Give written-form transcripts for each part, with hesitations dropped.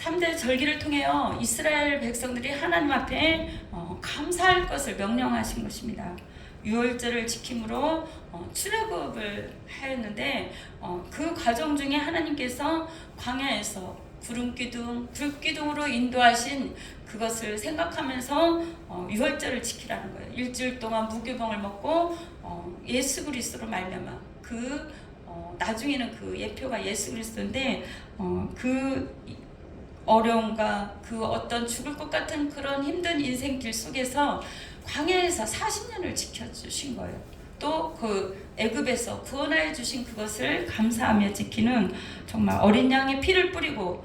3대 절기를 통해요 이스라엘 백성들이 하나님 앞에 감사할 것을 명령하신 것입니다. 유월절을 지킴으로 출애굽을 하였는데 그 과정 중에 하나님께서 광야에서 구름기둥, 불기둥으로 인도하신 그것을 생각하면서 유월절을 지키라는 거예요. 일주일 동안 무교병을 먹고 예수 그리스도로 말미암아 나중에는 그 예표가 예수 그리스도인데 그 어려움과 그 어떤 죽을 것 같은 그런 힘든 인생길 속에서 광야에서 40년을 지켜주신 거예요. 또 그 애굽에서 구원하여 주신 그것을 감사하며 지키는 정말 어린 양의 피를 뿌리고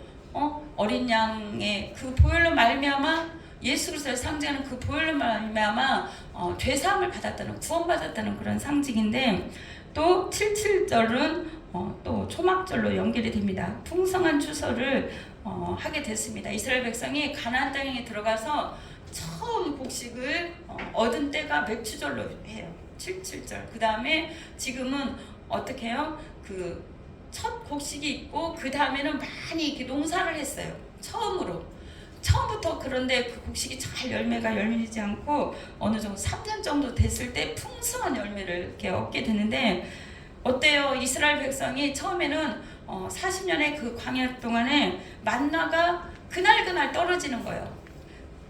어린 양의 그 보혈로 말미암아 예수 그리스도를 상징하는 그 보혈로 말미암아 죄사함을 받았다는 구원받았다는 그런 상징인데 또 77절은 또 초막절로 연결이 됩니다. 풍성한 추수를 하게 됐습니다. 이스라엘 백성이 가나안 땅에 들어가서 처음 복식을 얻은 때가 맥추절로 해요. 77절. 그 다음에 지금은 어떻게 해요? 그 첫 곡식이 있고 그 다음에는 많이 이렇게 농사를 했어요. 처음부터. 그런데 그 곡식이 잘 열매가 열리지 않고 어느 정도 3년 정도 됐을 때 풍성한 열매를 이렇게 얻게 되는데 어때요? 이스라엘 백성이 처음에는 40년의 그 광야 동안에 만나가 그날 떨어지는 거예요.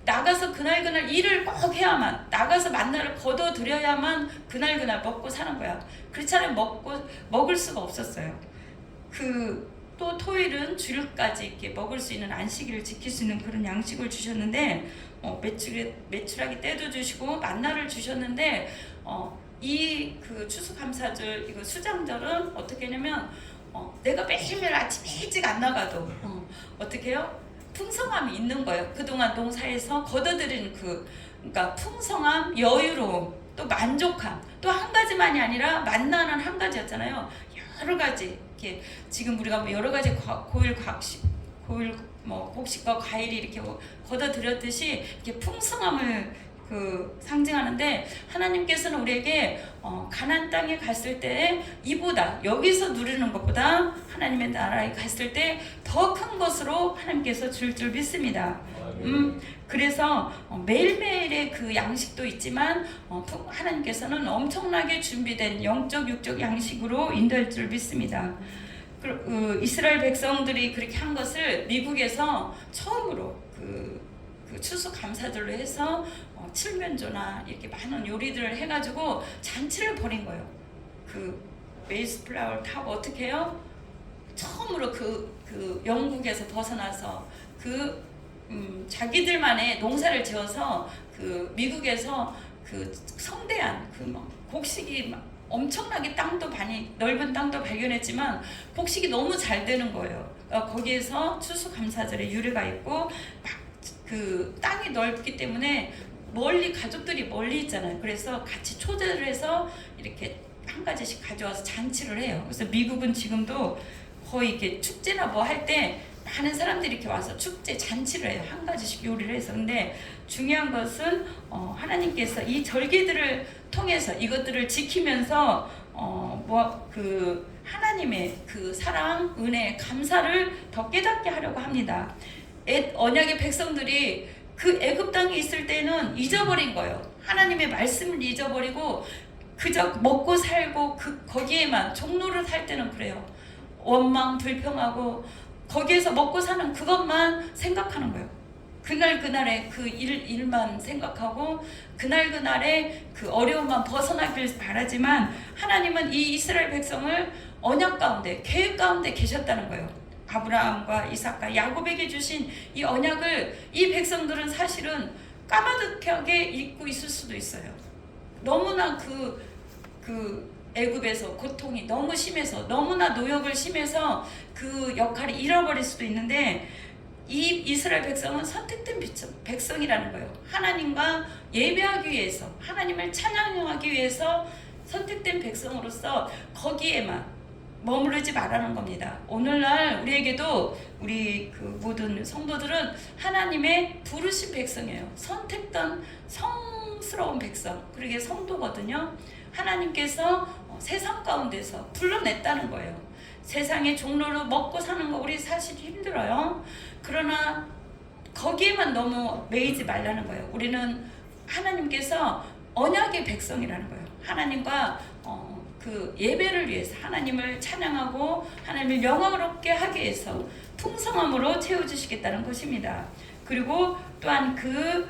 나가서 그날 일을 꼭 해야만, 나가서 만나를 거둬들여야만 그날 먹고 사는 거야. 그렇지 않으면 먹을 수가 없었어요. 또 토일은 주일까지 이렇게 먹을 수 있는 안식일을 지킬 수 있는 그런 양식을 주셨는데 메추라기 때도 주시고 만나를 주셨는데 이 그 추수감사절 이거 수장절은 어떻게 하냐면 내가 매일매일 아침 일찍 안 나가도 어떻게 해요? 풍성함이 있는 거예요. 그동안 농사에서 거둬들인 그러니까 풍성함, 여유로움, 또 만족함, 또 한 가지만이 아니라 만나는 한 가지였잖아요. 여러 가지 이렇게 지금 우리가 여러 가지 곡식과 과일이 이렇게 거둬들였듯이 이렇게 풍성함을 상징하는데 하나님께서는 우리에게 가나안 땅에 갔을 때 이보다 여기서 누리는 것보다 하나님의 나라에 갔을 때 더 큰 것으로 하나님께서 줄 믿습니다. 그래서 매일매일의 그 양식도 있지만 하나님께서는 엄청나게 준비된 영적 육적 양식으로 인도할 줄 믿습니다. 이스라엘 백성들이 그렇게 한 것을 미국에서 처음으로 그 추수감사절로 해서 칠면조나 이렇게 많은 요리들을 해가지고 잔치를 벌인 거예요. 그 메이스 플라워를 타고 어떻게 해요? 처음으로 그 영국에서 벗어나서 자기들만의 농사를 지어서 미국에서 성대한 곡식이 엄청나게 넓은 땅도 발견했지만 곡식이 너무 잘 되는 거예요. 거기에서 추수감사절에 유래가 있고 땅이 넓기 때문에 가족들이 멀리 있잖아요. 그래서 같이 초대를 해서 이렇게 한 가지씩 가져와서 잔치를 해요. 그래서 미국은 지금도 거의 이렇게 축제나 뭐 할 때 많은 사람들이 이렇게 와서 축제 잔치를 해요. 한 가지씩 요리를 해서. 근데 중요한 것은 하나님께서 이 절기들을 통해서 이것들을 지키면서 하나님의 사랑, 은혜, 감사를 더 깨닫게 하려고 합니다. 언약의 백성들이 애굽 땅에 있을 때는 잊어버린 거예요. 하나님의 말씀을 잊어버리고 그저 먹고 살고 거기에만 종로를 살 때는 그래요. 원망 불평하고 거기에서 먹고 사는 그것만 생각하는 거예요. 그날의 일만 생각하고 그날의 어려움만 벗어나길 바라지만 하나님은 이 이스라엘 백성을 언약 가운데 계획 가운데 계셨다는 거예요. 아브라함과 이삭과 야곱에게 주신 이 언약을 이 백성들은 사실은 까마득하게 잊고 있을 수도 있어요. 너무나 애굽에서 고통이 너무 심해서 너무나 노역을 심해서 그 역할을 잃어버릴 수도 있는데 이 이스라엘 백성은 선택된 백성이라는 거예요. 하나님과 예배하기 위해서 하나님을 찬양하기 위해서 선택된 백성으로서 거기에만 머무르지 말라는 겁니다. 오늘날 우리에게도 우리 모든 성도들은 하나님의 부르신 백성이에요. 선택된 성스러운 백성, 그러게 성도거든요. 하나님께서 세상 가운데서 불러냈다는 거예요. 세상의 종로로 먹고 사는 거 우리 사실 힘들어요. 그러나 거기에만 너무 매이지 말라는 거예요. 우리는 하나님께서 언약의 백성이라는 거예요. 하나님과 그 예배를 위해서 하나님을 찬양하고 하나님을 영광스럽게 하기 위해서 풍성함으로 채워주시겠다는 것입니다. 그리고 또한 그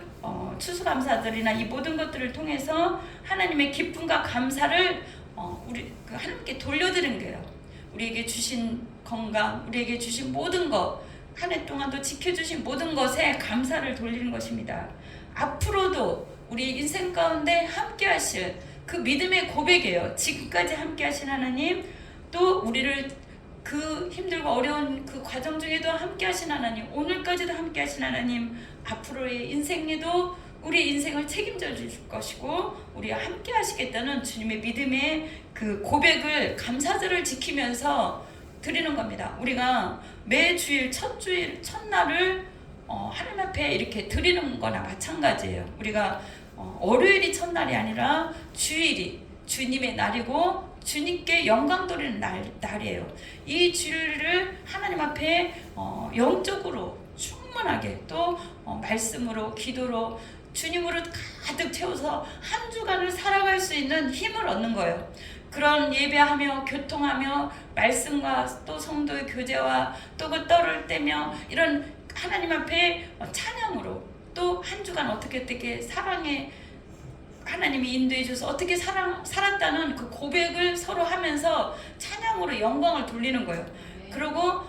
추수감사절이나 이 모든 것들을 통해서 하나님의 기쁨과 감사를 우리 그 하나님께 돌려드린 거예요. 우리에게 주신 건강, 우리에게 주신 모든 것, 한 해 동안도 지켜주신 모든 것에 감사를 돌리는 것입니다. 앞으로도 우리 인생 가운데 함께 하실 그 믿음의 고백이에요. 지금까지 함께 하신 하나님, 또 우리를 그 힘들고 어려운 그 과정 중에도 함께 하신 하나님, 오늘까지도 함께 하신 하나님, 앞으로의 인생에도 우리 인생을 책임져 주실 것이고 우리와 함께 하시겠다는 주님의 믿음의 그 고백을, 감사절을 지키면서 드리는 겁니다. 우리가 매 주일 첫날을 하나님 앞에 이렇게 드리는 거나 마찬가지예요. 우리가 월요일이 첫날이 아니라 주일이 주님의 날이고 주님께 영광 돌리는 날이에요. 이 주일을 하나님 앞에 영적으로 충만하게 또 말씀으로, 기도로, 주님으로 가득 채워서 한 주간을 살아갈 수 있는 힘을 얻는 거예요. 그런 예배하며 교통하며 말씀과 또 성도의 교제와 또 그 떡을 떼며 이런 하나님 앞에 찬양으로 또 한 주간 어떻게 사랑에 하나님이 인도해 주셔서 어떻게 살았다는 그 고백을 서로 하면서 찬양으로 영광을 돌리는 거예요. 그리고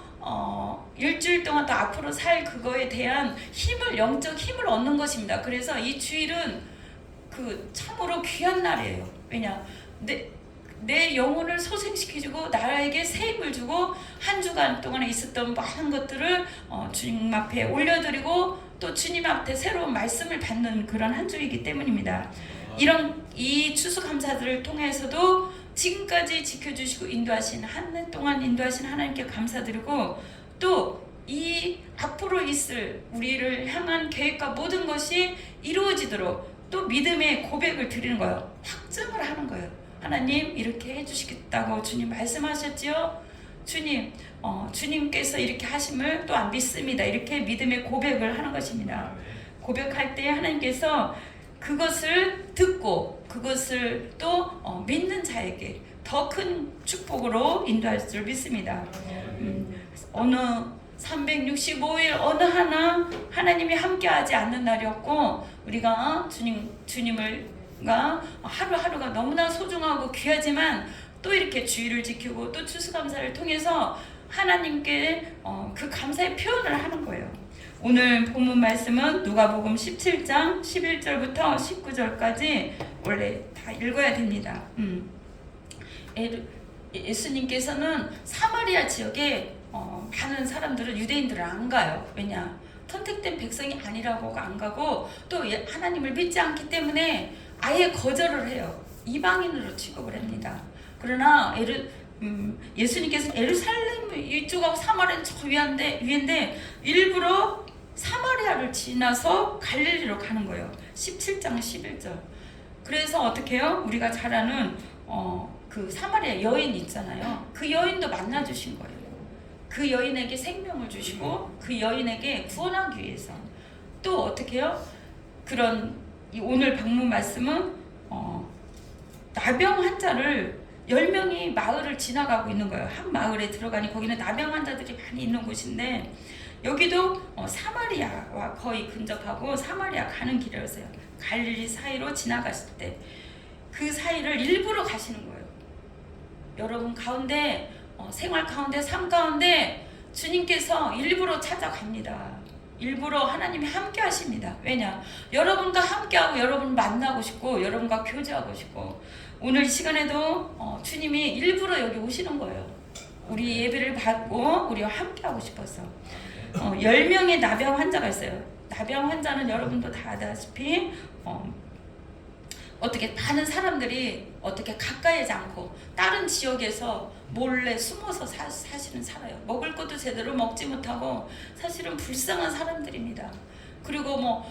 일주일 동안 또 앞으로 살 그거에 대한 힘을, 영적 힘을 얻는 것입니다. 그래서 이 주일은 그 참으로 귀한 날이에요. 왜냐? 내 영혼을 소생시켜주고 나에게 새 힘을 주고 한 주간 동안에 있었던 많은 것들을 주님 앞에 올려드리고 또 주님 앞에 새로운 말씀을 받는 그런 한 주이기 때문입니다. 이 추수감사들을 통해서도 지금까지 지켜주시고 인도하신 한 해 동안 인도하신 하나님께 감사드리고 또 이 앞으로 있을 우리를 향한 계획과 모든 것이 이루어지도록 또 믿음의 고백을 드리는 거예요. 확증을 하는 거예요. 하나님 이렇게 해주시겠다고 주님 말씀하셨지요. 주님, 주님께서 이렇게 하심을 또한 믿습니다. 이렇게 믿음의 고백을 하는 것입니다. 고백할 때 하나님께서 그것을 듣고 그것을 또 믿는 자에게 더 큰 축복으로 인도할 줄 믿습니다. 어느 365일 어느 하나 하나님이 함께하지 않는 날이 없고 우리가 주님을가 하루하루가 너무나 소중하고 귀하지만 또 이렇게 주일을 지키고 또 추수감사를 통해서 하나님께 그 감사의 표현을 하는 거예요. 오늘 본문 말씀은 누가복음 17장 11절부터 19절까지 원래 다 읽어야 됩니다. 예수님께서는 사마리아 지역에 많은 사람들은 유대인들은 안 가요. 왜냐? 선택된 백성이 아니라고 안 가고 또 하나님을 믿지 않기 때문에 아예 거절을 해요. 이방인으로 취급을 합니다. 그러나 예수님께서 예루살렘 이쪽하고 사마리아는 저 위인데 일부러 사마리아를 지나서 갈릴리로 가는 거예요. 17장 11절. 그래서 어떻게 해요? 우리가 잘 아는 그 사마리아 여인 있잖아요. 그 여인도 만나주신 거예요. 그 여인에게 생명을 주시고 그 여인에게 구원하기 위해서 또 어떻게 해요? 오늘 방문 말씀은 나병 환자를 10명이 마을을 지나가고 있는 거예요. 한 마을에 들어가니 거기는 나병 환자들이 많이 있는 곳인데 여기도 사마리아와 거의 근접하고 사마리아 가는 길이었어요. 갈릴리 사이로 지나갔을 때 그 사이를 일부러 가시는 거예요. 여러분 가운데 생활 가운데 삶 가운데 주님께서 일부러 찾아갑니다. 일부러 하나님이 함께 하십니다. 왜냐? 여러분과 함께하고 여러분 만나고 싶고 여러분과 교제하고 싶고 오늘 시간에도 주님이 일부러 여기 오시는 거예요. 우리 예배를 받고 우리와 함께하고 싶어서 10명의 나병 환자가 있어요. 나병 환자는 여러분도 다 아다시피 어떻게 많은 사람들이 어떻게 가까이 하지 않고 다른 지역에서 몰래 숨어서 사실은 살아요. 먹을 것도 제대로 먹지 못하고 사실은 불쌍한 사람들입니다. 그리고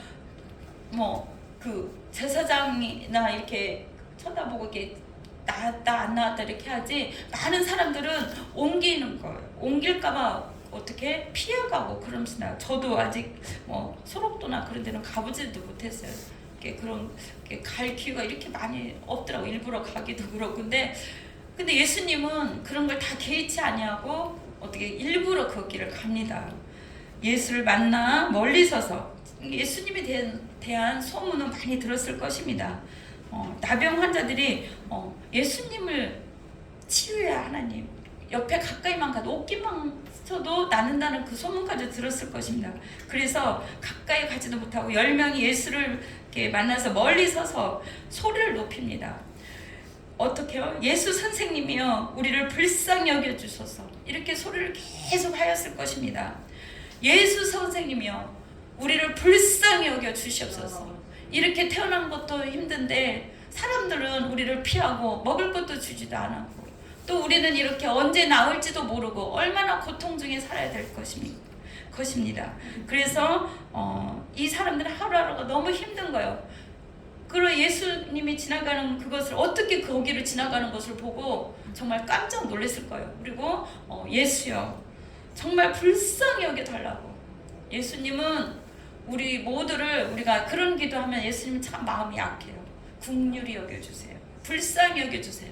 그 제사장이나 이렇게 쳐다보고 이렇게 나왔다 안 나왔다 이렇게 하지 많은 사람들은 옮기는 거예요. 옮길까봐 어떻게 피해가고 그럽니다. 저도 아직 뭐 소록도나 그런 데는 가보지도 못했어요. 그런 갈 기회가 이렇게 많이 없더라고. 일부러 가기도 그렇고. 근데 예수님은 그런 걸 다 개의치 아니하고 어떻게 일부러 그 길을 갑니다. 예수를 만나 멀리 서서 예수님에 대한 소문은 많이 들었을 것입니다. 나병 환자들이 예수님을 치유해야 하나님, 옆에 가까이만 가도 옷깃만 쳐도 낫는다는 그 소문까지 들었을 것입니다. 그래서 가까이 가지도 못하고 10명이 예수를 이렇게 만나서 멀리 서서 소리를 높입니다. 어떻게요? 예수 선생님이여 우리를 불쌍히 여겨주소서, 이렇게 소리를 계속 하였을 것입니다. 예수 선생님이여 우리를 불쌍히 여겨주시옵소서. 이렇게 태어난 것도 힘든데 사람들은 우리를 피하고 먹을 것도 주지도 않았고, 또 우리는 이렇게 언제 나올지도 모르고 얼마나 고통 중에 살아야 될 것입니다. 그래서 이 사람들은 하루하루가 너무 힘든 거예요. 그리고 예수님이 지나가는 그것을, 어떻게 거기를 지나가는 것을 보고 정말 깜짝 놀랐을 거예요. 그리고 예수여 정말 불쌍히 여겨달라고. 예수님은 우리 모두를, 우리가 그런 기도하면 예수님은 참 마음이 약해요. 긍휼히 여겨주세요. 불쌍히 여겨주세요.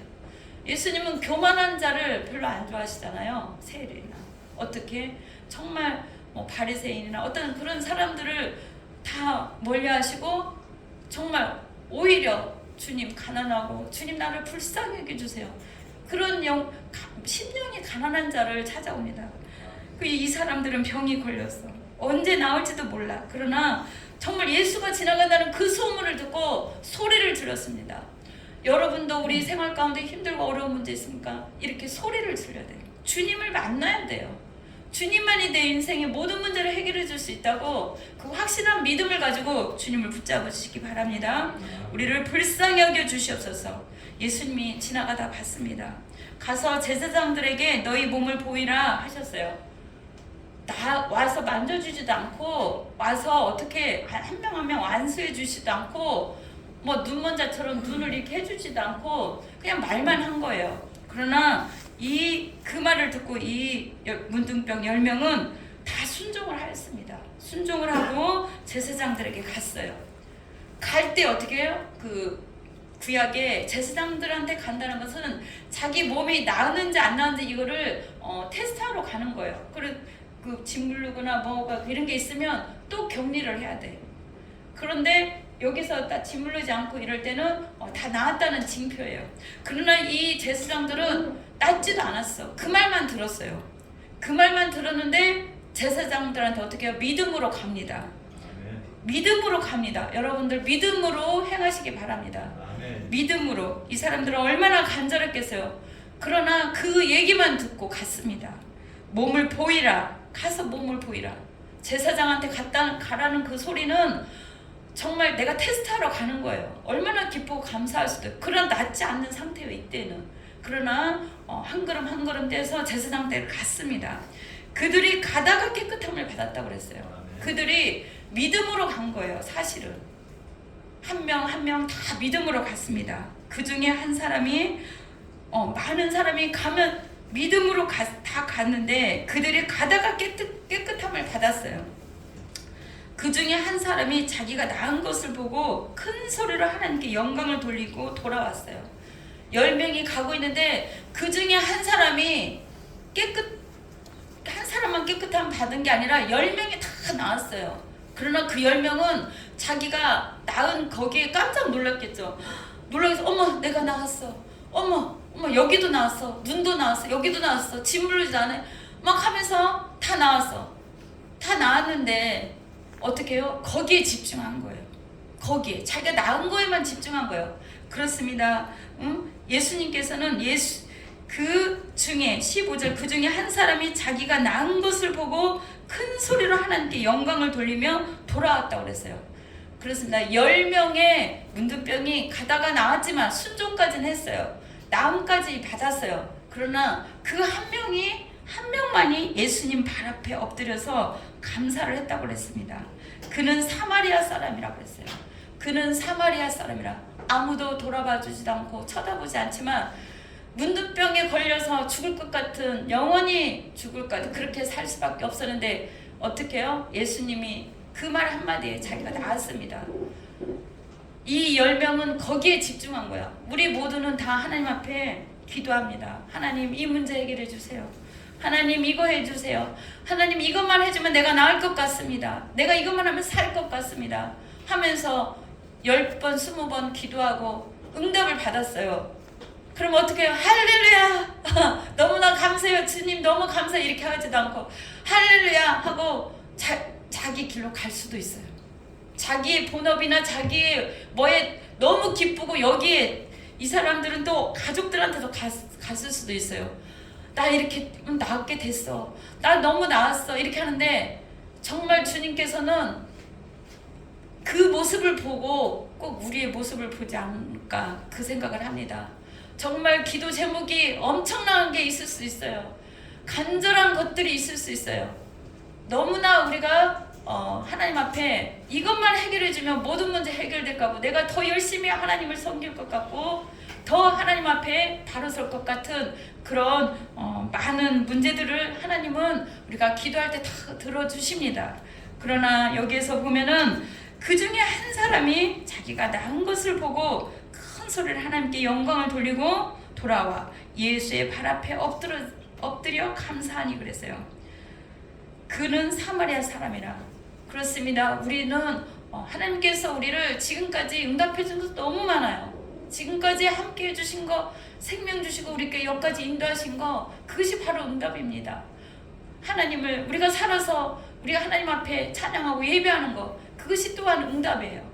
예수님은 교만한 자를 별로 안 좋아하시잖아요. 세리나 어떻게 정말 바리새인이나 어떤 그런 사람들을 다 멀리하시고 정말 오히려 주님 가난하고 주님 나를 불쌍히 여겨주세요. 그런 심령이 가난한 자를 찾아옵니다. 이 사람들은 병이 걸렸어. 언제 나올지도 몰라. 그러나 정말 예수가 지나간다는 그 소문을 듣고 소리를 질렀습니다. 여러분도 우리 생활 가운데 힘들고 어려운 문제 있습니까? 이렇게 소리를 질러야 돼요. 주님을 만나야 돼요. 주님만이 내 인생의 모든 문제를 해결해 줄 수 있다고 그 확실한 믿음을 가지고 주님을 붙잡으시기 바랍니다. 우리를 불쌍히 여겨 주시옵소서. 예수님이 지나가다 봤습니다. 가서 제사장들에게 너희 몸을 보이라 하셨어요. 와서 만져주지도 않고, 와서 어떻게 한 명 한 명 안수해 주지도 않고, 뭐 눈먼 자처럼 눈을 이렇게 해주지도 않고 그냥 말만 한 거예요. 그러나 그 말을 듣고 이 문둥병 10명은 다 순종을 하였습니다. 순종을 하고 제사장들에게 갔어요. 갈 때 어떻게 해요? 그 구약에 제사장들한테 간다는 것은 자기 몸이 나았는지 안 나았는지 이거를 테스트하러 가는 거예요. 그리고 그 짓물르거나 뭐가 이런 게 있으면 또 격리를 해야 돼요. 그런데 여기서 딱 짓물르지 않고 이럴 때는 다 나았다는 징표예요. 그러나 이 제사장들은 낫지도 않았어. 그 말만 들었어요. 그 말만 들었는데 제사장들한테 어떻게 해요? 믿음으로 갑니다. 아멘. 믿음으로 갑니다. 여러분들 믿음으로 행하시기 바랍니다. 아멘. 믿음으로. 이 사람들은 얼마나 간절했겠어요. 그러나 그 얘기만 듣고 갔습니다. 몸을 보이라. 가서 몸을 보이라. 제사장한테 가라는 그 소리는 정말 내가 테스트하러 가는 거예요. 얼마나 기쁘고 감사할 수도. 그런 낫지 않는 상태예요, 이때는. 그러나 한 걸음 한 걸음 떼서 제사장 댁을 갔습니다. 그들이 가다가 깨끗함을 받았다고 그랬어요. 그들이 믿음으로 간 거예요, 사실은. 한 명 한 명 다 믿음으로 갔습니다. 그 중에 한 사람이 많은 사람이 가면 믿음으로 다 갔는데 그들이 가다가 깨끗함을 받았어요. 그 중에 한 사람이 자기가 나은 것을 보고 큰 소리로 하나님께 영광을 돌리고 돌아왔어요. 10명이 가고 있는데 그 중에 한 사람이 한 사람만 깨끗함 받은 게 아니라 10명이 다 나았어요. 그러나 그 10명은 자기가 나은 거기에 깜짝 놀랐겠죠. 놀라서 어머 내가 나았어. 어머 여기도 나왔어. 눈도 나왔어. 여기도 나왔어. 짓물르지도 않아. 막 하면서 다 나왔어. 다 나았는데 어떻게 해요? 거기에 집중한 거예요. 거기에 자기가 나은 거에만 집중한 거예요. 그렇습니다. 예수님께서는 그 중에 15절 그 중에 한 사람이 자기가 나은 것을 보고 큰 소리로 하나님께 영광을 돌리며 돌아왔다고 그랬어요. 그렇습니다. 10명의 문둥병이 가다가 나았지만 순종까지는 했어요. 나음까지 받았어요. 그러나 그 한 명만이 예수님 발 앞에 엎드려서 감사를 했다고 그랬습니다. 그는 사마리아 사람이라고 그랬어요. 그는 사마리아 사람이라. 아무도 돌아봐 주지도 않고 쳐다보지 않지만 문둥병에 걸려서 죽을 것 같은, 영원히 죽을 것 같은 그렇게 살 수밖에 없었는데 어떻게 해요? 예수님이 그 말 한마디에 자기가 나았습니다. 이 10명은 거기에 집중한 거야. 우리 모두는 다 하나님 앞에 기도합니다. 하나님, 이 문제 해결해 주세요. 하나님, 이거 해주세요. 하나님, 이것만 해주면 내가 나을 것 같습니다. 내가 이것만 하면 살 것 같습니다. 하면서 10번, 20번 기도하고 응답을 받았어요. 그럼 어떻게 해요? 할렐루야! 너무나 감사해요. 주님 너무 감사해요. 이렇게 하지도 않고 할렐루야! 하고 자기 길로 갈 수도 있어요. 자기의 본업이나 자기의 뭐에 너무 기쁘고, 여기에 이 사람들은 또 가족들한테도 갔을 수도 있어요. 나 이렇게 낫게 됐어. 나 너무 나았어. 이렇게 하는데 정말 주님께서는 그 모습을 보고 꼭 우리의 모습을 보지 않을까, 그 생각을 합니다. 정말 기도 제목이 엄청난 게 있을 수 있어요. 간절한 것들이 있을 수 있어요. 너무나 우리가 하나님 앞에 이것만 해결해주면 모든 문제 해결될 것 같고, 내가 더 열심히 하나님을 섬길 것 같고, 더 하나님 앞에 바로 설 것 같은 그런 많은 문제들을 하나님은 우리가 기도할 때 다 들어주십니다. 그러나 여기에서 보면은 그 중에 한 사람이 자기가 나은 것을 보고 큰 소리를 하나님께 영광을 돌리고 돌아와 예수의 발 앞에 엎드려 감사하니 그랬어요. 그는 사마리아 사람이라. 그렇습니다. 우리는 하나님께서 우리를 지금까지 응답해 준 것 너무 많아요. 지금까지 함께 해주신 거, 생명 주시고 우리께 여기까지 인도하신 거, 그것이 바로 응답입니다. 하나님을 우리가 살아서 우리가 하나님 앞에 찬양하고 예배하는 거, 그것이 또한 응답이에요.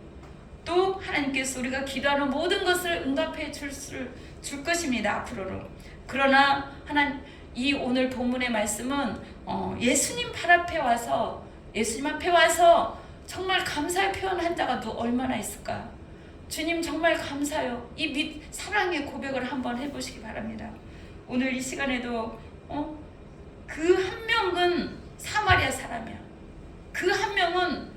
또 하나님께서 우리가 기도하는 모든 것을 응답해 줄 것입니다. 앞으로로. 그러나 이 오늘 본문의 말씀은 예수님 발 앞에 와서, 예수님 앞에 와서 정말 감사의 표현한 자가 얼마나 있을까? 주님 정말 감사해요. 이 사랑의 고백을 한번 해보시기 바랍니다. 오늘 이 시간에도 그 한 명은 사마리아 사람이야. 그 한 명은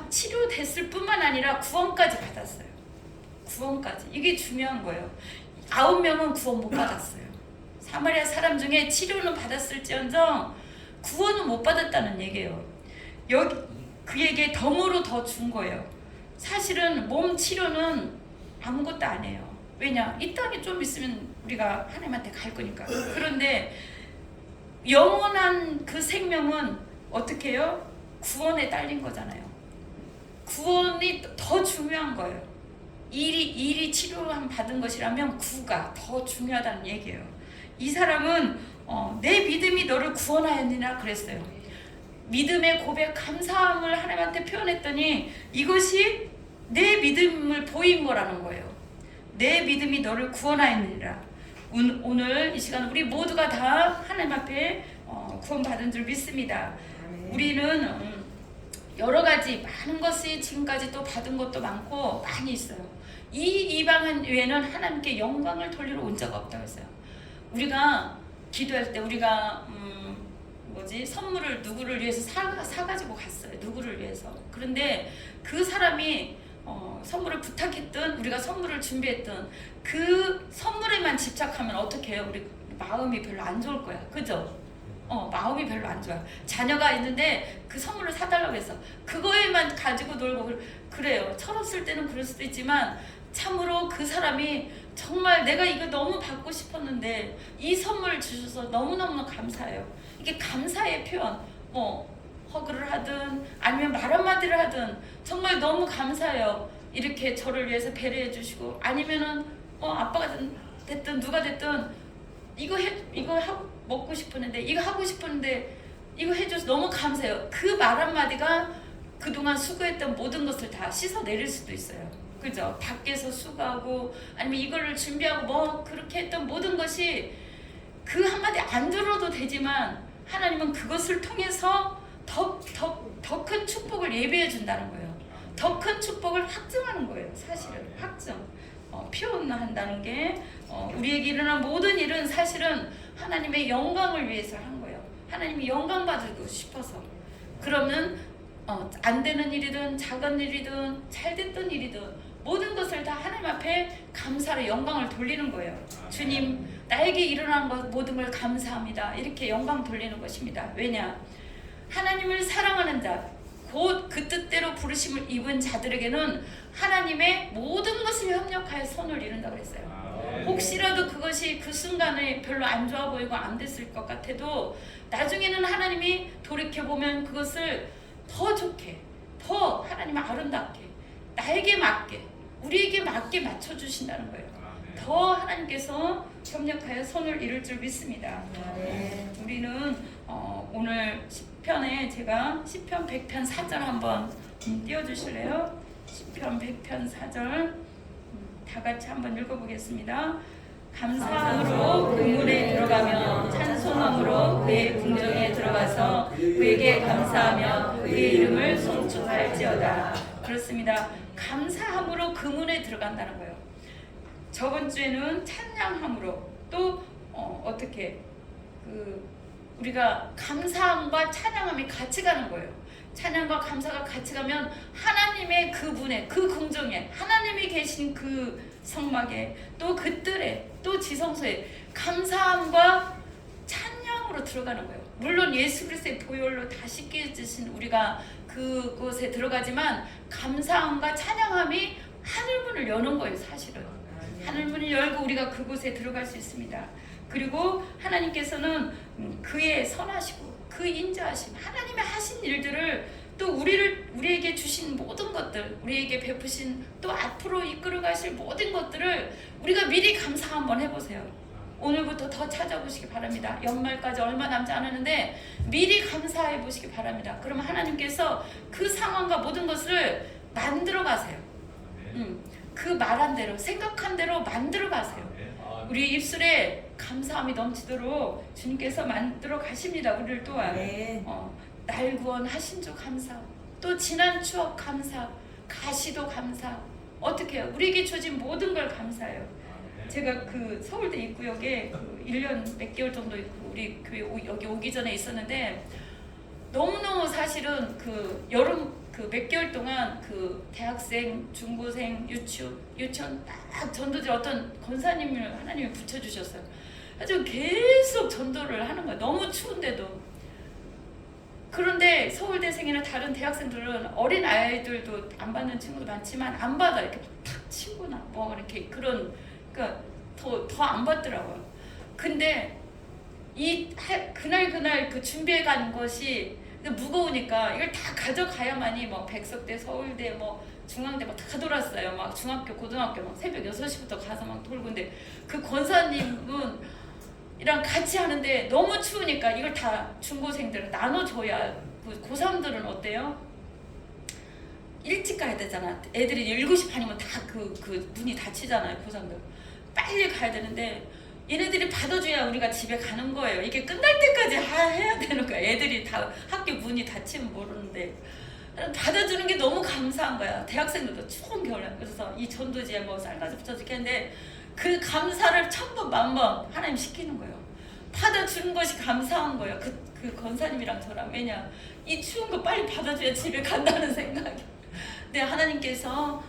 치료됐을 뿐만 아니라 구원까지 받았어요. 구원까지. 이게 중요한 거예요. 9명은 구원 못 받았어요. 사마리아 사람 중에 치료는 받았을지언정 구원은 못 받았다는 얘기예요. 그에게 덤으로 더 준 거예요. 사실은 몸 치료는 아무것도 아니에요. 왜냐? 이 땅에 좀 있으면 우리가 하나님한테 갈 거니까. 그런데 영원한 그 생명은 어떻게 해요? 구원에 딸린 거잖아요. 구원이 더 중요한 거예요. 일이 치료함 받은 것이라면 구가 더 중요하다는 얘기예요. 이 사람은 내 믿음이 너를 구원하였느니라 그랬어요. 믿음의 고백, 감사함을 하나님한테 표현했더니 이것이 내 믿음을 보인 거라는 거예요. 내 믿음이 너를 구원하였느니라. 오늘 이 시간 우리 모두가 다 하나님 앞에 구원받은 줄 믿습니다. 우리는 여러 가지 많은 것이 지금까지 또 받은 것도 많고 많이 있어요. 이 이방인 외에는 하나님께 영광을 돌리러 온 적 없다고 했어요. 우리가 기도할 때 우리가 선물을 누구를 위해서 사가지고 갔어요. 누구를 위해서. 그런데 그 사람이 선물을 부탁했던, 우리가 선물을 준비했던 그 선물에만 집착하면 어떻게 해요? 우리 마음이 별로 안 좋을 거야. 그죠? 마음이 별로 안 좋아. 자녀가 있는데 그 선물을 사달라고 해서 그거에만 가지고 놀고 그래요. 철없을 때는 그럴 수도 있지만 참으로 그 사람이 정말 내가 이거 너무 받고 싶었는데 이 선물을 주셔서 너무너무 감사해요. 이게 감사의 표현, 허그를 하든 아니면 말 한마디를 하든 정말 너무 감사해요. 이렇게 저를 위해서 배려해 주시고, 아니면은 아빠가 됐든 누가 됐든 이거 먹고 싶었는데, 이거 하고 싶었는데 이거 해줘서 너무 감사해요. 그 말 한마디가 그동안 수고했던 모든 것을 다 씻어내릴 수도 있어요. 그죠? 밖에서 수고하고 아니면 이거를 준비하고 그렇게 했던 모든 것이 그 한마디 안 들어도 되지만 하나님은 그것을 통해서 더 큰 축복을 예비해 준다는 거예요. 더 큰 축복을 확증하는 거예요. 사실은 확증, 표현한다는 게 우리에게 일어난 모든 일은 사실은 하나님의 영광을 위해서 한 거예요. 하나님이 영광 받고 싶어서. 그러면 안 되는 일이든 작은 일이든 잘 됐던 일이든 모든 것을 다 하나님 앞에 감사로 영광을 돌리는 거예요. 주님, 나에게 일어난 것 모든 걸 감사합니다. 이렇게 영광 돌리는 것입니다. 왜냐? 하나님을 사랑하는 자, 곧 그 뜻대로 부르심을 입은 자들에게는 하나님의 모든 것을 협력하여 선을 이룬다고 그랬어요. 혹시라도 그것이 그 순간에 별로 안 좋아 보이고 안 됐을 것 같아도 나중에는 하나님이 돌이켜보면 그것을 더 좋게, 더 하나님 아름답게, 나에게 맞게, 우리에게 맞게 맞춰주신다는 거예요. 더 하나님께서 협력하여 선을 이룰 줄 믿습니다. 우리는 오늘 시편에 제가 시편 100편 4절 한번 띄워주실래요? 시편 100편 4절 다 같이 한번 읽어보겠습니다. 감사함으로 그 문에 들어가며 찬송함으로 그의 궁정에 들어가서 그에게 감사하며 그의 이름을 송축할지어다. 그렇습니다. 감사함으로 그 문에 들어간다는 거예요. 저번 주에는 찬양함으로 또 어떻게 우리가 감사함과 찬양함이 같이 가는 거예요. 찬양과 감사가 같이 가면 하나님의 그 문에, 그 궁정에, 하나님이 계신 그 성막에, 또 그 뜰에, 또 지성소에 감사함과 찬양으로 들어가는 거예요. 물론 예수 그리스도의 보혈로 다 씻겨주신 우리가 그곳에 들어가지만 감사함과 찬양함이 하늘문을 여는 거예요. 사실은 하늘문을 열고 우리가 그곳에 들어갈 수 있습니다. 그리고 하나님께서는 그의 선하시고 그 인자하심, 하나님의 하신 일들을 또 우리에게 주신 모든 것들, 우리에게 베푸신 또 앞으로 이끌어 가실 모든 것들을 우리가 미리 감사 한번 해보세요. 오늘부터 더 찾아보시기 바랍니다. 연말까지 얼마 남지 않았는데 미리 감사해 보시기 바랍니다. 그러면 하나님께서 그 상황과 모든 것을 만들어 가세요. 그 말한 대로, 생각한 대로 만들어 가세요. 우리 입술에 감사함이 넘치도록 주님께서 만들어 가십니다. 우리를 또한 날 구원하신 주 감사, 또 지난 추억 감사, 가시도 감사. 어떻게 해요? 우리에게 주어진 모든 걸 감사해요. 제가 그 서울대 입구역에 1년 몇 개월 정도 우리 교회 여기 오기 전에 있었는데 너무너무 사실은 그 여름 그 몇 개월 동안 그 대학생, 중고생, 유치원 딱 전도지 어떤 권사님을 하나님이 붙여주셨어요. 아주 계속 전도를 하는 거예요. 너무 추운데도. 그런데 서울대생이나 다른 대학생들은 어린 아이들도 안 받는 친구도 많지만 안 받아. 이렇게 탁 치거나 뭐 이렇게 그런, 그러니까 더 안 받더라고요. 근데 그날 그 준비해 가는 것이 무거우니까 이걸 다 가져가야만이 뭐 백석대, 서울대, 뭐 중앙대 막 다 돌았어요. 막 중학교, 고등학교 막 새벽 6시부터 가서 막 돌고. 근데 그 권사님은 이랑 같이 하는데 너무 추우니까 이걸 다 중고생들은 나눠줘야. 고3들은 어때요? 일찍 가야 되잖아. 애들이 7시 반이면 다 그 문이 닫히잖아요. 고3들 빨리 가야 되는데 얘네들이 받아줘야 우리가 집에 가는 거예요. 이게 끝날 때까지 해야 되는 거야. 애들이 다 학교 문이 닫히면 모르는데 받아주는 게 너무 감사한 거야. 대학생들도 추운 겨울에. 그래서 이 전도지에 뭐 쌀가지 붙여서 했는데 그 감사를 1000번 만번 하나님 시키는 거예요. 받아주는 것이 감사한 거예요. 그 권사님이랑 저랑. 왜냐, 이 추운 거 빨리 받아줘야 집에 간다는 생각이. 근데 하나님께서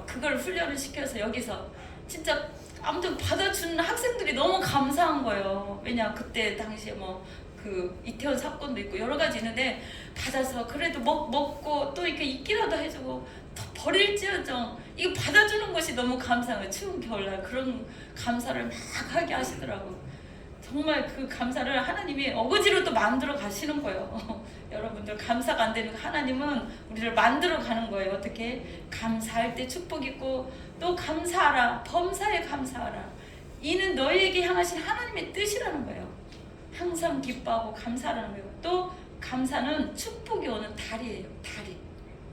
그걸 훈련을 시켜서 여기서 진짜 아무튼 받아주는 학생들이 너무 감사한 거예요. 왜냐, 그때 당시에 뭐 그 이태원 사건도 있고 여러 가지 있는데 받아서 그래도 먹고 또 이렇게 있기라도 해주고 더 버릴지어정 이거 받아주는 것이 너무 감사한 거예요. 추운 겨울날 그런 감사를 막 하게 하시더라고. 정말 그 감사를 하나님이 어거지로 또 만들어 가시는 거예요. 여러분들 감사가 안 되는 하나님은 우리를 만들어 가는 거예요. 어떻게? 감사할 때 축복 있고 또 감사하라. 범사에 감사하라. 이는 너희에게 향하신 하나님의 뜻이라는 거예요. 항상 기뻐하고 감사하라는 거예요. 또 감사는 축복이 오는 다리예요. 다리.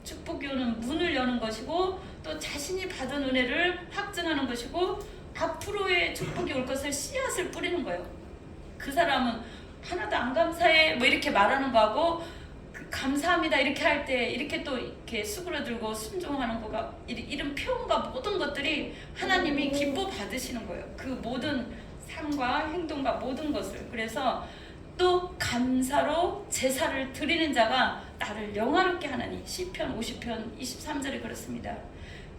축복이 오는 문을 여는 것이고 또 자신이 받은 은혜를 확증하는 것이고 앞으로의 축복이 올 것을 씨앗을 뿌리는 거예요. 그 사람은 하나도 안 감사해 뭐 이렇게 말하는 거하고 감사합니다 이렇게 할 때 이렇게 또 이렇게 수그러들고 순종하는 거가 이런 표현과 모든 것들이 하나님이 기뻐 받으시는 거예요. 그 모든 삶과 행동과 모든 것을. 그래서 또 감사로 제사를 드리는 자가 나를 영화롭게 하나니 시편 50편 23절에 그렇습니다.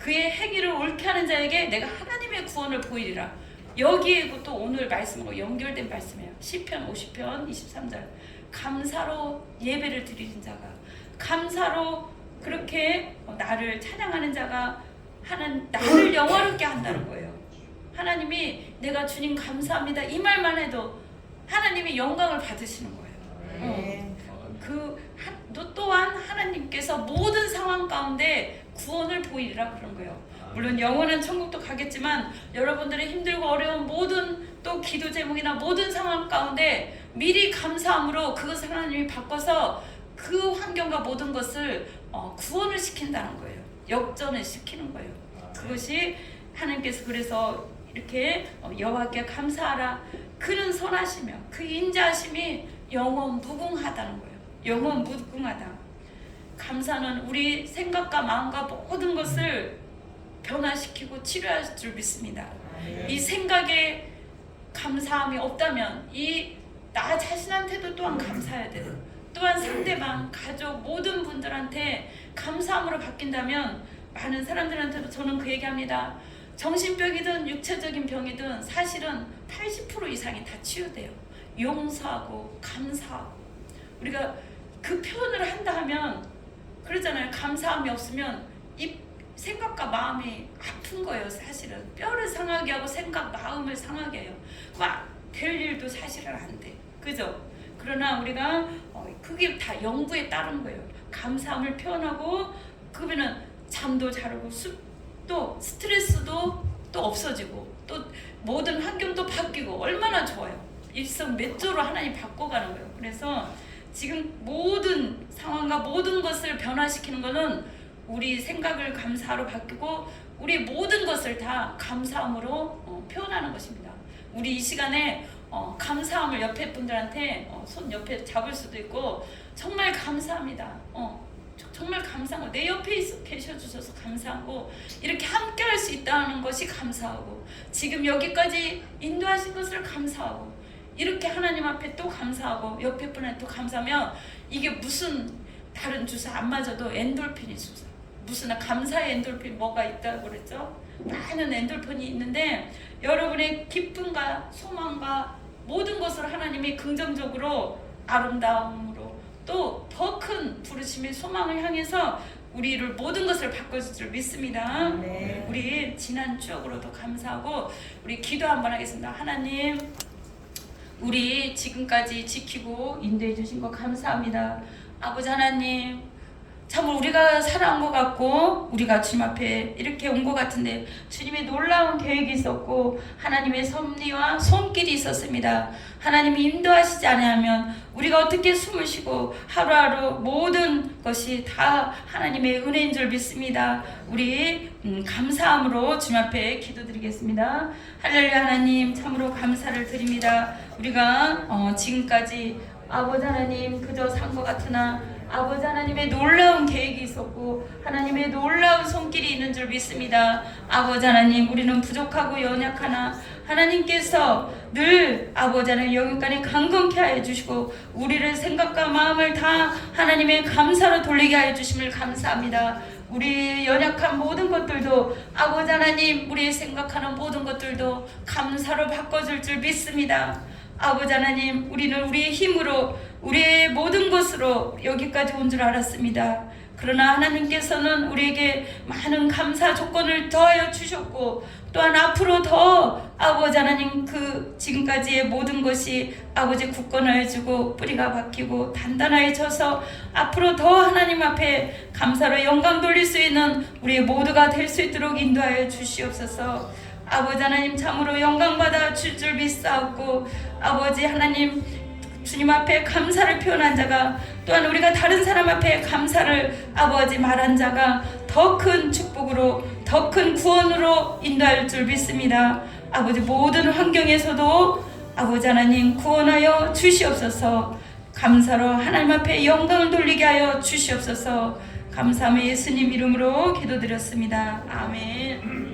그의 행위를 옳게 하는 자에게 내가 하나님의 구원을 보이리라. 여기에 또 오늘 말씀으로 연결된 말씀이에요. 시편 50편 23절. 감사로 예배를 드리는 자가, 감사로 그렇게 나를 찬양하는 자가 나를 영화롭게 한다는 거예요. 하나님이 내가 주님 감사합니다 이 말만 해도 하나님이 영광을 받으시는 거예요. 너 또한 하나님께서 모든 상황 가운데 구원을 보이리라 그런 거예요. 물론 영원한 천국도 가겠지만 여러분들의 힘들고 어려운 모든 또 기도 제목이나 모든 상황 가운데 미리 감사함으로 그것을 하나님이 바꿔서 그 환경과 모든 것을 구원을 시킨다는 거예요. 역전을 시키는 거예요. 그것이 하나님께서 그래서 이렇게 여호와께 감사하라. 그는 선하시며 그 인자하심이 영원 무궁하다는 거예요. 영원 무궁하다. 감사는 우리 생각과 마음과 모든 것을 변화시키고 치료할 줄 믿습니다. 이 생각에 감사함이 없다면 나 자신한테도 또한 감사해야 돼요. 또한 상대방, 가족 모든 분들한테 감사함으로 바뀐다면 많은 사람들한테도 저는 그 얘기합니다. 정신병이든 육체적인 병이든 사실은 80% 이상이 다 치유돼요. 용서하고 감사하고. 우리가 그 표현을 한다 하면 그러잖아요. 감사함이 없으면 이 생각과 마음이 아픈 거예요. 사실은 뼈를 상하게 하고 생각, 마음을 상하게 해요. 막 될 일도 사실은 안 돼. 그죠? 그러나 우리가 그게 다 영구에 따른 거예요. 감사함을 표현하고 그러면은 잠도 잘 오고 또 스트레스도 또 없어지고 또 모든 환경도 바뀌고 얼마나 좋아요. 일석몇조로 하나님 바꿔가는 거예요. 그래서 지금 모든 상황과 모든 것을 변화시키는 것은 우리 생각을 감사로 바뀌고 우리 모든 것을 다 감사함으로 표현하는 것입니다. 우리 이 시간에 감사함을 옆에 분들한테 손 옆에 잡을 수도 있고 정말 감사합니다. 정말 감사하고 내 옆에 계셔주셔서 감사하고 이렇게 함께 할 수 있다는 것이 감사하고 지금 여기까지 인도하신 것을 감사하고 이렇게 하나님 앞에 또 감사하고 옆에 분한테 또 감사하면 이게 무슨 다른 주사 안 맞아도 엔돌핀이 주사 무슨 감사의 엔돌핀 뭐가 있다고 그랬죠? 많은 엔돌핀이 있는데 여러분의 기쁨과 소망과 모든 것을 하나님이 긍정적으로 아름다움으로 또 더 큰 부르심의 소망을 향해서 우리를 모든 것을 바꿔줄 줄 믿습니다. 네. 우리 지난 추억으로도 감사하고 우리 기도 한번 하겠습니다. 하나님 우리 지금까지 지키고 인도해 주신 거 감사합니다. 아버지 하나님 참으로 우리가 살아온 것 같고 우리가 주님 앞에 이렇게 온 것 같은데 주님의 놀라운 계획이 있었고 하나님의 섭리와 손길이 있었습니다. 하나님이 인도하시지 않으면 우리가 어떻게 숨을 쉬고 하루하루 모든 것이 다 하나님의 은혜인 줄 믿습니다. 우리 감사함으로 주님 앞에 기도드리겠습니다. 할렐루야. 하나님 참으로 감사를 드립니다. 우리가 지금까지 아버지 하나님 그저 산 것 같으나 아버지 하나님의 놀라운 계획이 있었고 하나님의 놀라운 손길이 있는 줄 믿습니다. 아버지 하나님 우리는 부족하고 연약하나 하나님께서 늘 아버지 하나님 여기까지 강건케 하여 주시고 우리를 생각과 마음을 다 하나님의 감사로 돌리게 하여 주심을 감사합니다. 우리 연약한 모든 것들도 아버지 하나님 우리 생각하는 모든 것들도 감사로 바꿔줄 줄 믿습니다. 아버지 하나님 우리는 우리의 힘으로 우리의 모든 것으로 여기까지 온 줄 알았습니다. 그러나 하나님께서는 우리에게 많은 감사 조건을 더하여 주셨고 또한 앞으로 더 아버지 하나님 그 지금까지의 모든 것이 아버지 굳건하여 주고 뿌리가 박히고 단단해져서 앞으로 더 하나님 앞에 감사로 영광 돌릴 수 있는 우리 모두가 될 수 있도록 인도하여 주시옵소서. 아버지 하나님 참으로 영광받아 줄 줄 믿사옵고 아버지 하나님 주님 앞에 감사를 표현한 자가 또한 우리가 다른 사람 앞에 감사를 아버지 말한 자가 더 큰 축복으로 더 큰 구원으로 인도할 줄 믿습니다. 아버지 모든 환경에서도 아버지 하나님 구원하여 주시옵소서. 감사로 하나님 앞에 영광을 돌리게 하여 주시옵소서. 감사함의 예수님 이름으로 기도드렸습니다. 아멘.